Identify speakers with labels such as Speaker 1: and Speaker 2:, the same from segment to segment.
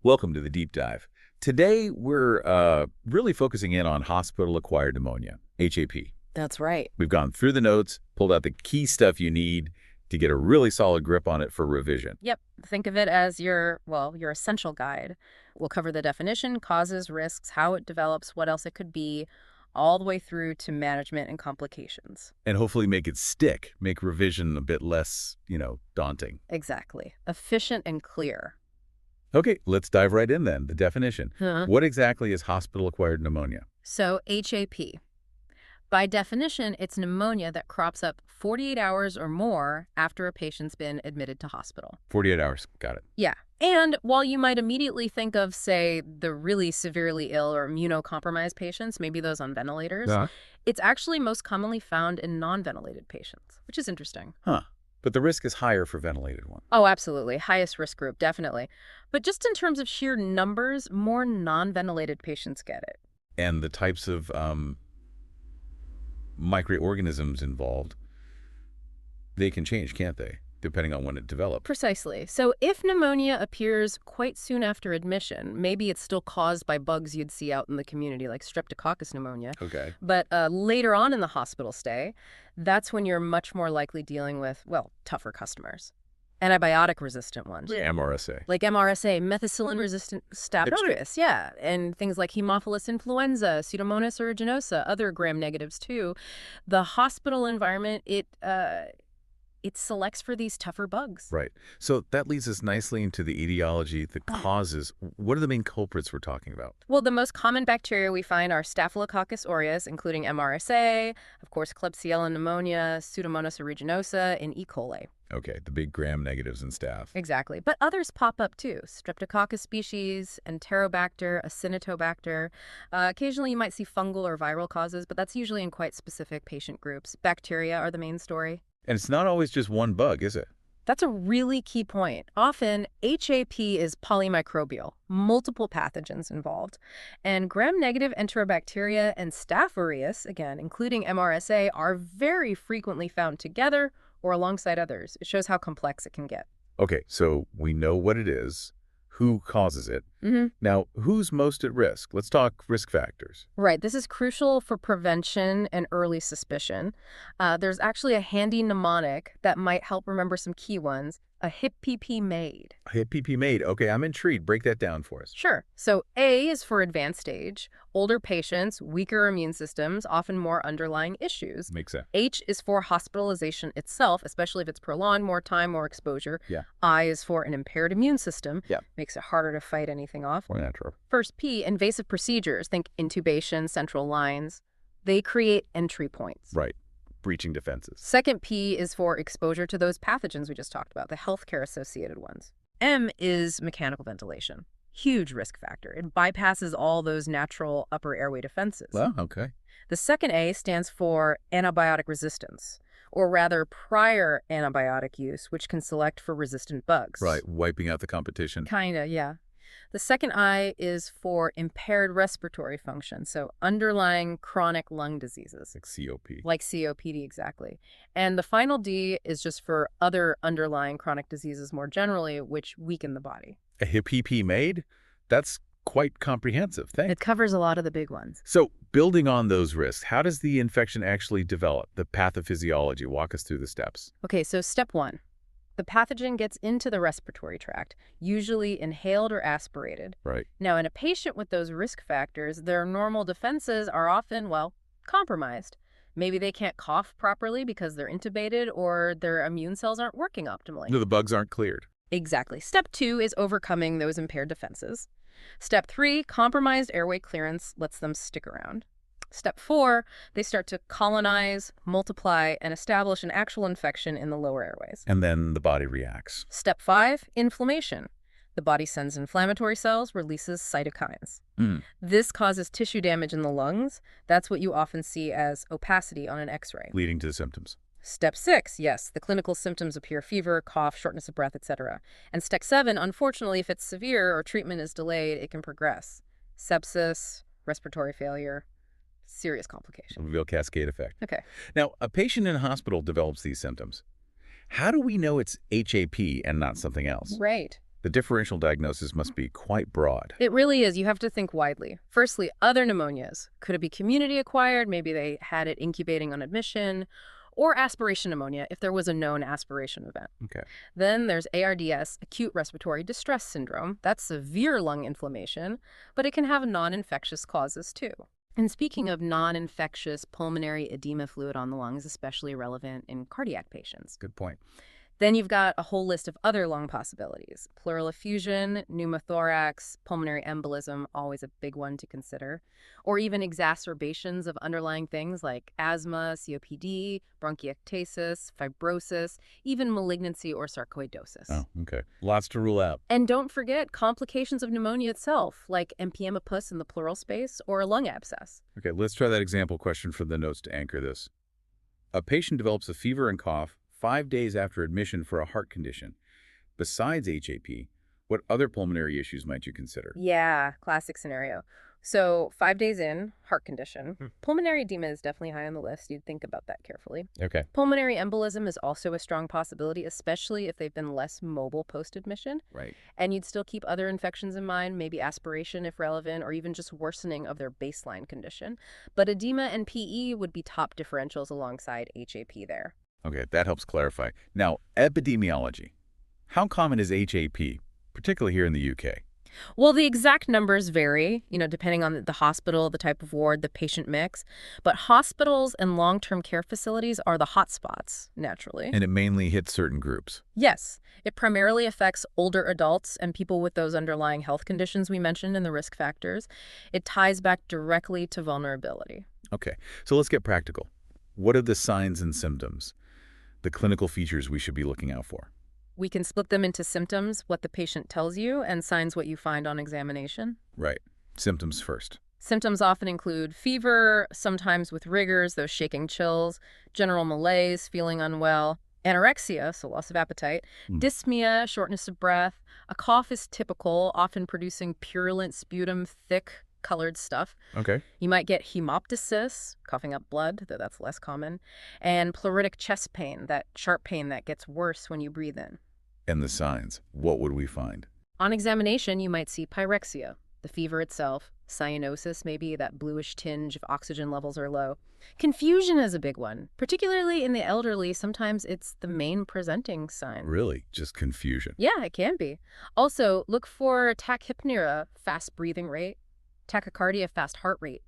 Speaker 1: Welcome to the deep dive. Today, we're really focusing in on hospital-acquired pneumonia, HAP.
Speaker 2: That's right.
Speaker 1: We've gone through the notes, pulled out the key stuff you need to get a really solid grip on it for revision.
Speaker 2: Yep. Think of it as your essential guide. We'll cover the definition, causes, risks, how it develops, what else it could be, all the way through to management and complications.
Speaker 1: And hopefully make it stick, make revision a bit less, daunting.
Speaker 2: Exactly. Efficient and clear.
Speaker 1: Okay, let's dive right in then. The definition. What exactly is hospital-acquired pneumonia?
Speaker 2: So HAP. By definition, it's pneumonia that crops up 48 hours or more after a patient's been admitted to hospital.
Speaker 1: 48 hours. Got it.
Speaker 2: Yeah. And while you might immediately think of, say, the really severely ill or immunocompromised patients, maybe those on ventilators, it's actually most commonly found in non-ventilated patients, which is interesting.
Speaker 1: Huh. But the risk is higher for ventilated ones.
Speaker 2: Oh, absolutely. Highest risk group, definitely. But just in terms of sheer numbers, more non-ventilated patients get it.
Speaker 1: And the types of microorganisms involved, they can change, can't they? Depending on when it develops.
Speaker 2: Precisely. So if pneumonia appears quite soon after admission, maybe it's still caused by bugs you'd see out in the community, like Streptococcus pneumonia.
Speaker 1: Okay.
Speaker 2: But later on in the hospital stay, that's when you're much more likely dealing with, well, tougher customers. Antibiotic-resistant ones.
Speaker 1: Yeah, MRSA.
Speaker 2: Like MRSA, methicillin-resistant Staph aureus, yeah. And things like Haemophilus influenza, Pseudomonas aeruginosa, other gram-negatives too. The hospital environment, it selects for these tougher bugs.
Speaker 1: Right. So that leads us nicely into the etiology, the causes. What are the main culprits we're talking about?
Speaker 2: Well, the most common bacteria we find are Staphylococcus aureus, including MRSA, of course, Klebsiella pneumonia, Pseudomonas aeruginosa, and E.coli.
Speaker 1: Okay, the big gram-negatives in staph.
Speaker 2: Exactly. But others pop up too. Streptococcus species, Enterobacter, Acinetobacter. Occasionally you might see fungal or viral causes, but that's usually in quite specific patient groups. Bacteria are the main story.
Speaker 1: And it's not always just one bug, is it?
Speaker 2: That's a really key point. Often, HAP is polymicrobial, multiple pathogens involved. And gram-negative enterobacteria and Staph aureus, again, including MRSA, are very frequently found together or alongside others. It shows how complex it can get.
Speaker 1: Okay, so we know what it is, who causes it. Now, who's most at risk? Let's talk risk factors.
Speaker 2: Right. This is crucial for prevention and early suspicion. There's actually a handy mnemonic that might help remember some key ones. A HIPP made.
Speaker 1: HIPP made. Okay, I'm intrigued. Break that down for us.
Speaker 2: Sure. So A is for advanced stage, older patients, weaker immune systems, often more underlying issues.
Speaker 1: Makes sense.
Speaker 2: H is for hospitalization itself, especially if it's prolonged, more time, more exposure.
Speaker 1: Yeah.
Speaker 2: I is for an impaired immune system.
Speaker 1: Yeah.
Speaker 2: Makes it harder to fight anything off.
Speaker 1: More natural.
Speaker 2: First P, invasive procedures. Think intubation, central lines. They create entry points.
Speaker 1: Right. Breaching defenses.
Speaker 2: Second P is for exposure to those pathogens we just talked about, the healthcare-associated ones. M is mechanical ventilation. Huge risk factor. It bypasses all those natural upper airway defenses.
Speaker 1: Well, okay.
Speaker 2: The second A stands for antibiotic resistance, or rather prior antibiotic use, which can select for resistant bugs.
Speaker 1: Right, wiping out the competition.
Speaker 2: Kinda, yeah. The second I is for impaired respiratory function, so underlying chronic lung diseases.
Speaker 1: Like COP.
Speaker 2: Like COPD, exactly. And the final D is just for other underlying chronic diseases more generally, which weaken the body.
Speaker 1: A HIPP made? That's quite comprehensive. Thanks.
Speaker 2: It covers a lot of the big ones.
Speaker 1: So, building on those risks, how does the infection actually develop? The pathophysiology. Walk us through the steps.
Speaker 2: Okay, so step one. The pathogen gets into the respiratory tract, usually inhaled or aspirated.
Speaker 1: Right.
Speaker 2: Now, in a patient with those risk factors, their normal defenses are often, well, compromised. Maybe they can't cough properly because they're intubated or their immune cells aren't working optimally.
Speaker 1: No, the bugs aren't cleared.
Speaker 2: Exactly. Step two is overcoming those impaired defenses. Step three, compromised airway clearance lets them stick around. Step four, they start to colonize, multiply, and establish an actual infection in the lower airways.
Speaker 1: And then the body reacts.
Speaker 2: Step five, inflammation. The body sends inflammatory cells, releases cytokines. This causes tissue damage in the lungs. That's what you often see as opacity on an X-ray.
Speaker 1: Leading to the symptoms.
Speaker 2: Step six, yes, the clinical symptoms appear: fever, cough, shortness of breath, etc. And step seven, unfortunately, if it's severe or treatment is delayed, it can progress. Sepsis, respiratory failure. Serious complication.
Speaker 1: A real cascade effect.
Speaker 2: Okay.
Speaker 1: Now, a patient in a hospital develops these symptoms. How do we know it's HAP and not something else?
Speaker 2: Right.
Speaker 1: The differential diagnosis must be quite broad.
Speaker 2: It really is. You have to think widely. Firstly, other pneumonias. Could it be community-acquired? Maybe they had it incubating on admission. Or aspiration pneumonia, if there was a known aspiration event.
Speaker 1: Okay.
Speaker 2: Then there's ARDS, acute respiratory distress syndrome. That's severe lung inflammation, but it can have non-infectious causes too. And speaking of non-infectious, pulmonary edema fluid on the lungs, especially relevant in cardiac patients.
Speaker 1: Good point.
Speaker 2: Then you've got a whole list of other lung possibilities. Pleural effusion, pneumothorax, pulmonary embolism, always a big one to consider. Or even exacerbations of underlying things like asthma, COPD, bronchiectasis, fibrosis, even malignancy or sarcoidosis.
Speaker 1: Oh, okay. Lots to rule out.
Speaker 2: And don't forget complications of pneumonia itself, like empyema in the pleural space or a lung abscess.
Speaker 1: Okay, let's try that example question from the notes to anchor this. A patient develops a fever and cough 5 days after admission for a heart condition. Besides HAP, what other pulmonary issues might you consider?
Speaker 2: Yeah, classic scenario. So 5 days in, heart condition. Pulmonary edema is definitely high on the list. You'd think about that carefully.
Speaker 1: Okay.
Speaker 2: Pulmonary embolism is also a strong possibility, especially if they've been less mobile post-admission.
Speaker 1: Right.
Speaker 2: And you'd still keep other infections in mind, maybe aspiration if relevant, or even just worsening of their baseline condition. But edema and PE would be top differentials alongside HAP there.
Speaker 1: Okay, that helps clarify. Now, epidemiology. How common is HAP, particularly here in the UK?
Speaker 2: Well, the exact numbers vary, depending on the hospital, the type of ward, the patient mix. But hospitals and long-term care facilities are the hotspots, naturally.
Speaker 1: And it mainly hits certain groups.
Speaker 2: Yes. It primarily affects older adults and people with those underlying health conditions we mentioned in the risk factors. It ties back directly to vulnerability.
Speaker 1: Okay, so let's get practical. What are the signs and symptoms, the clinical features we should be looking out for?
Speaker 2: We can split them into symptoms, what the patient tells you, and signs, what you find on examination.
Speaker 1: Right. Symptoms first.
Speaker 2: Symptoms often include fever, sometimes with rigors, those shaking chills, general malaise, feeling unwell, anorexia, so loss of appetite, dyspnea, shortness of breath. A cough is typical, often producing purulent sputum, thick, colored stuff.
Speaker 1: Okay.
Speaker 2: You might get hemoptysis, coughing up blood, though that's less common, and pleuritic chest pain, that sharp pain that gets worse when you breathe in.
Speaker 1: And the signs, what would we find?
Speaker 2: On examination, you might see pyrexia, the fever itself, cyanosis, maybe that bluish tinge if oxygen levels are low. Confusion is a big one, particularly in the elderly. Sometimes it's the main presenting sign.
Speaker 1: Really? Just confusion?
Speaker 2: Yeah, it can be. Also, look for tachypnea, fast breathing rate, tachycardia, fast heart rate,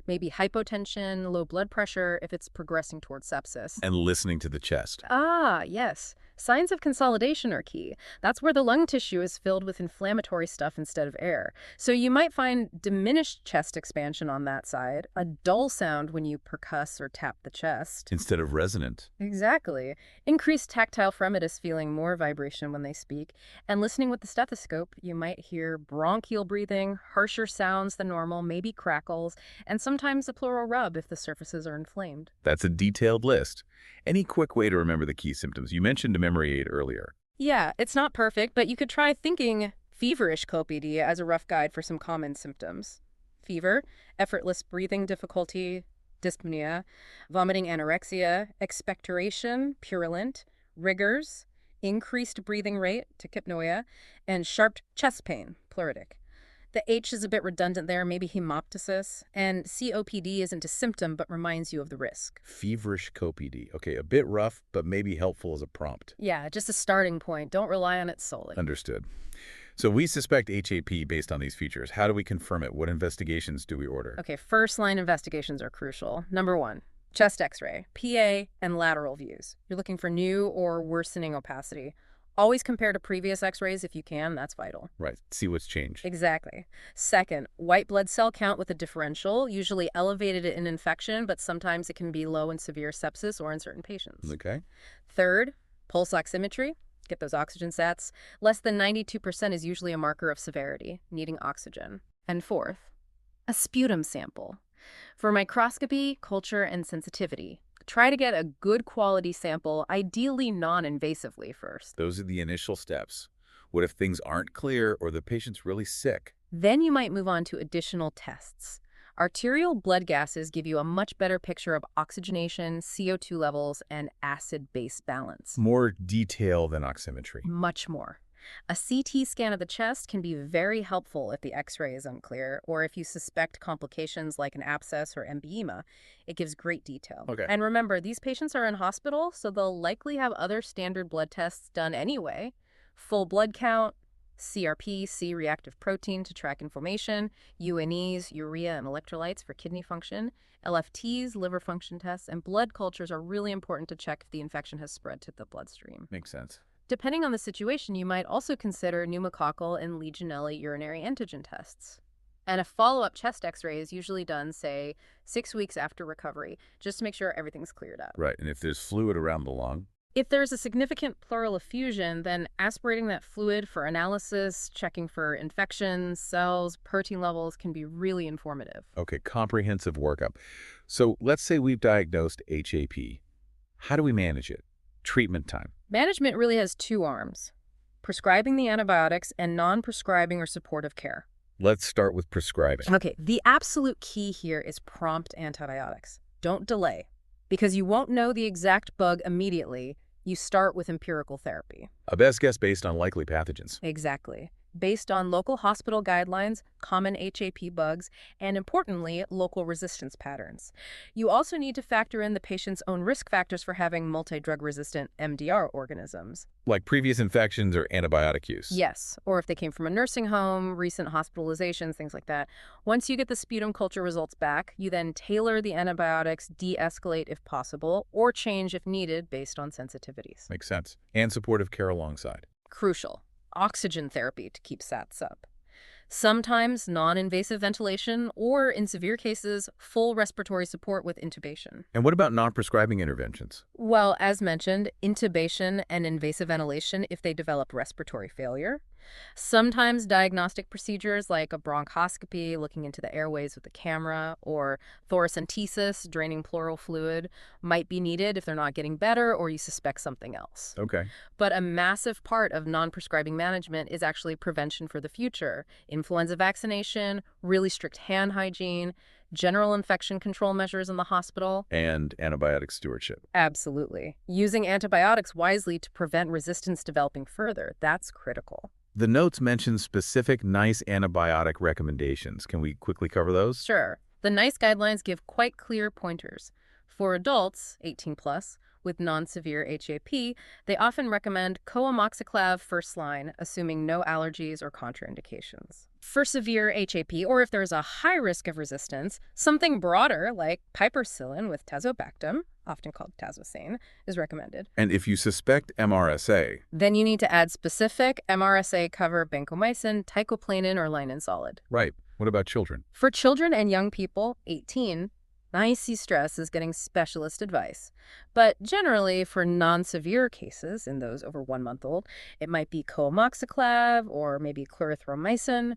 Speaker 2: maybe hypotension, low blood pressure if it's progressing towards sepsis.
Speaker 1: And listening to the chest.
Speaker 2: Ah, yes. Signs of consolidation are key. That's where the lung tissue is filled with inflammatory stuff instead of air. So you might find diminished chest expansion on that side, a dull sound when you percuss or tap the chest.
Speaker 1: Instead of resonant.
Speaker 2: Exactly. Increased tactile fremitus, feeling more vibration when they speak. And listening with the stethoscope, you might hear bronchial breathing, harsher sounds than normal, maybe crackles, and sometimes a pleural rub if the surfaces are inflamed.
Speaker 1: That's a detailed list. Any quick way to remember the key symptoms? You mentioned a memory aid earlier.
Speaker 2: Yeah, it's not perfect, but you could try thinking feverish COPD as a rough guide for some common symptoms. Fever, effortless breathing difficulty, dyspnea, vomiting anorexia, expectoration, purulent, rigors, increased breathing rate, tachypnea, and sharp chest pain, pleuritic. The H is a bit redundant there, maybe hemoptysis, and COPD isn't a symptom but reminds you of the risk.
Speaker 1: Feverish COPD. Okay, a bit rough, but maybe helpful as a prompt.
Speaker 2: Yeah, just a starting point. Don't rely on it solely.
Speaker 1: Understood. So we suspect HAP based on these features. How do we confirm it? What investigations do we order?
Speaker 2: Okay, first-line investigations are crucial. Number 1, chest x-ray, PA, and lateral views. You're looking for new or worsening opacity. Always compare to previous x-rays if you can. That's vital.
Speaker 1: Right. See what's changed.
Speaker 2: Exactly. Second, white blood cell count with a differential, usually elevated in infection, but sometimes it can be low in severe sepsis or in certain patients.
Speaker 1: Okay.
Speaker 2: Third, pulse oximetry. Get those oxygen sats. Less than 92% is usually a marker of severity, needing oxygen. And fourth, a sputum sample. For microscopy, culture, and sensitivity, try to get a good quality sample, ideally non-invasively first.
Speaker 1: Those are the initial steps. What if things aren't clear or the patient's really sick?
Speaker 2: Then you might move on to additional tests. Arterial blood gases give you a much better picture of oxygenation, CO2 levels, and acid-base balance.
Speaker 1: More detail than oximetry.
Speaker 2: Much more. A CT scan of the chest can be very helpful if the X-ray is unclear, or if you suspect complications like an abscess or emphysema. It gives great detail.
Speaker 1: Okay.
Speaker 2: And remember, these patients are in hospital, so they'll likely have other standard blood tests done anyway. Full blood count, CRP, C-reactive protein to track inflammation, UNEs, urea and electrolytes for kidney function, LFTs, liver function tests, and blood cultures are really important to check if the infection has spread to the bloodstream.
Speaker 1: Makes sense.
Speaker 2: Depending on the situation, you might also consider pneumococcal and Legionella urinary antigen tests. And a follow-up chest X-ray is usually done, say, 6 weeks after recovery, just to make sure everything's cleared up.
Speaker 1: Right, and if there's fluid around the lung?
Speaker 2: If there's a significant pleural effusion, then aspirating that fluid for analysis, checking for infections, cells, protein levels can be really informative.
Speaker 1: Okay, comprehensive workup. So let's say we've diagnosed HAP. How do we manage it? Treatment time.
Speaker 2: Management really has two arms: prescribing the antibiotics and non-prescribing or supportive care.
Speaker 1: Let's start with prescribing.
Speaker 2: Okay, the absolute key here is prompt antibiotics. Don't delay. Because you won't know the exact bug immediately, you start with empirical therapy.
Speaker 1: A best guess based on likely pathogens.
Speaker 2: Exactly. Based on local hospital guidelines, common HAP bugs, and importantly, local resistance patterns. You also need to factor in the patient's own risk factors for having multi-drug resistant MDR organisms.
Speaker 1: Like previous infections or antibiotic use.
Speaker 2: Yes, or if they came from a nursing home, recent hospitalizations, things like that. Once you get the sputum culture results back, you then tailor the antibiotics, de-escalate if possible, or change if needed based on sensitivities.
Speaker 1: Makes sense. And supportive care alongside.
Speaker 2: Crucial. Oxygen therapy to keep SATs up. Sometimes non-invasive ventilation, or in severe cases, full respiratory support with intubation.
Speaker 1: And what about non-prescribing interventions?
Speaker 2: Well, as mentioned, intubation and invasive ventilation if they develop respiratory failure. Sometimes diagnostic procedures like a bronchoscopy, looking into the airways with a camera, or thoracentesis, draining pleural fluid, might be needed if they're not getting better or you suspect something else.
Speaker 1: Okay.
Speaker 2: But a massive part of non-prescribing management is actually prevention for the future. Influenza vaccination, really strict hand hygiene, general infection control measures in the hospital.
Speaker 1: And antibiotic stewardship.
Speaker 2: Absolutely. Using antibiotics wisely to prevent resistance developing further, that's critical.
Speaker 1: The notes mention specific NICE antibiotic recommendations. Can we quickly cover those?
Speaker 2: Sure. The NICE guidelines give quite clear pointers. For adults, 18 plus, with non-severe HAP, they often recommend coamoxiclav first line, assuming no allergies or contraindications. For severe HAP, or if there's a high risk of resistance, something broader like piperacillin with tazobactam, often called tazosane, is recommended.
Speaker 1: And if you suspect MRSA,
Speaker 2: Then you need to add specific MRSA cover vancomycin, teicoplanin, or linen solid.
Speaker 1: right. What about children?
Speaker 2: For children and young people, 18, NICE stress is getting specialist advice. But generally, for non-severe cases, in those over 1 month old, it might be coamoxiclav or maybe clarithromycin.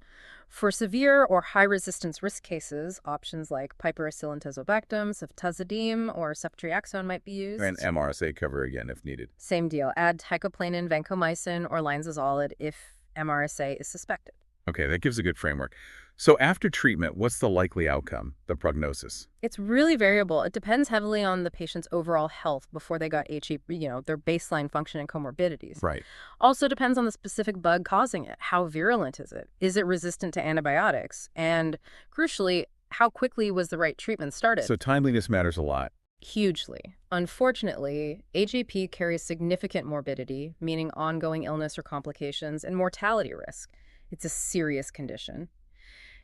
Speaker 2: For severe or high-resistance risk cases, options like piperacillin tazobactam, ceftazidime, or ceftriaxone might be used.
Speaker 1: And MRSA cover again if needed.
Speaker 2: Same deal. Add teicoplanin, vancomycin, or linezolid if MRSA is suspected.
Speaker 1: Okay, that gives a good framework. So after treatment, what's the likely outcome, the prognosis?
Speaker 2: It's really variable. It depends heavily on the patient's overall health before they got HAP, their baseline function and comorbidities.
Speaker 1: Right.
Speaker 2: Also depends on the specific bug causing it. How virulent is it? Is it resistant to antibiotics? And crucially, how quickly was the right treatment started?
Speaker 1: So timeliness matters a lot.
Speaker 2: Hugely. Unfortunately, HAP carries significant morbidity, meaning ongoing illness or complications, and mortality risk. It's a serious condition.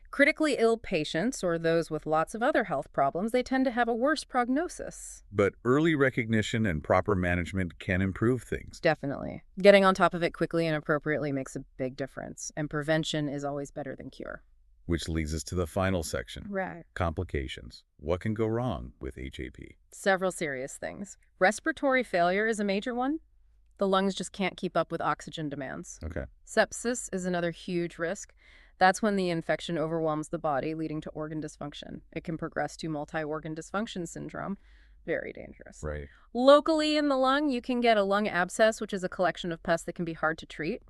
Speaker 2: Critically ill patients, or those with lots of other health problems, they tend to have a worse prognosis.
Speaker 1: But early recognition and proper management can improve things.
Speaker 2: Definitely. Getting on top of it quickly and appropriately makes a big difference, and prevention is always better than cure.
Speaker 1: Which leads us to the final section.
Speaker 2: Right.
Speaker 1: Complications. What can go wrong with HAP?
Speaker 2: Several serious things. Respiratory failure is a major one. The lungs just can't keep up with oxygen demands.
Speaker 1: Okay.
Speaker 2: Sepsis is another huge risk. That's when the infection overwhelms the body, leading to organ dysfunction. It can progress to multi-organ dysfunction syndrome. Very dangerous.
Speaker 1: Right.
Speaker 2: Locally in the lung, you can get a lung abscess, which is a collection of pus that can be hard to treat.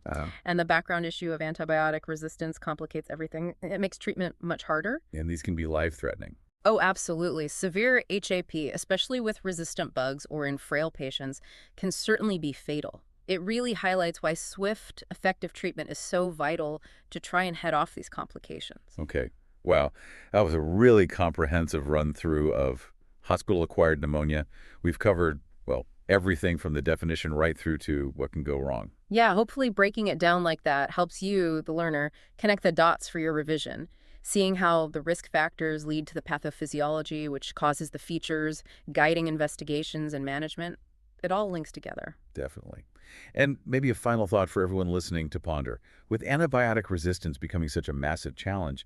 Speaker 2: And the background issue of antibiotic resistance complicates everything. It makes treatment much harder.
Speaker 1: And these can be life-threatening.
Speaker 2: Oh, absolutely. Severe HAP, especially with resistant bugs or in frail patients, can certainly be fatal. It really highlights why swift, effective treatment is so vital to try and head off these complications.
Speaker 1: Okay. Wow. That was a really comprehensive run-through of hospital-acquired pneumonia. We've covered, well, everything from the definition right through to what can go wrong.
Speaker 2: Yeah, hopefully breaking it down like that helps you, the learner, connect the dots for your revision. Seeing how the risk factors lead to the pathophysiology, which causes the features, guiding investigations and management, it all links together.
Speaker 1: Definitely. And maybe a final thought for everyone listening to ponder. With antibiotic resistance becoming such a massive challenge,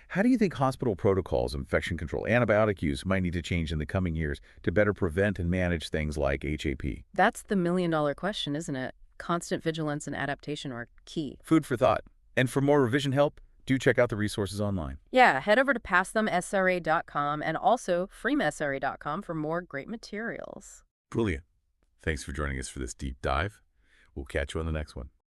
Speaker 1: how do you think hospital protocols, infection control, antibiotic use might need to change in the coming years to better prevent and manage things like HAP?
Speaker 2: That's the million-dollar question, isn't it? Constant vigilance and adaptation are key.
Speaker 1: Food for thought. And for more revision help, do check out the resources online.
Speaker 2: Yeah, head over to passthemsra.com and also freemsra.com for more great materials.
Speaker 1: Brilliant. Thanks for joining us for this deep dive. We'll catch you on the next one.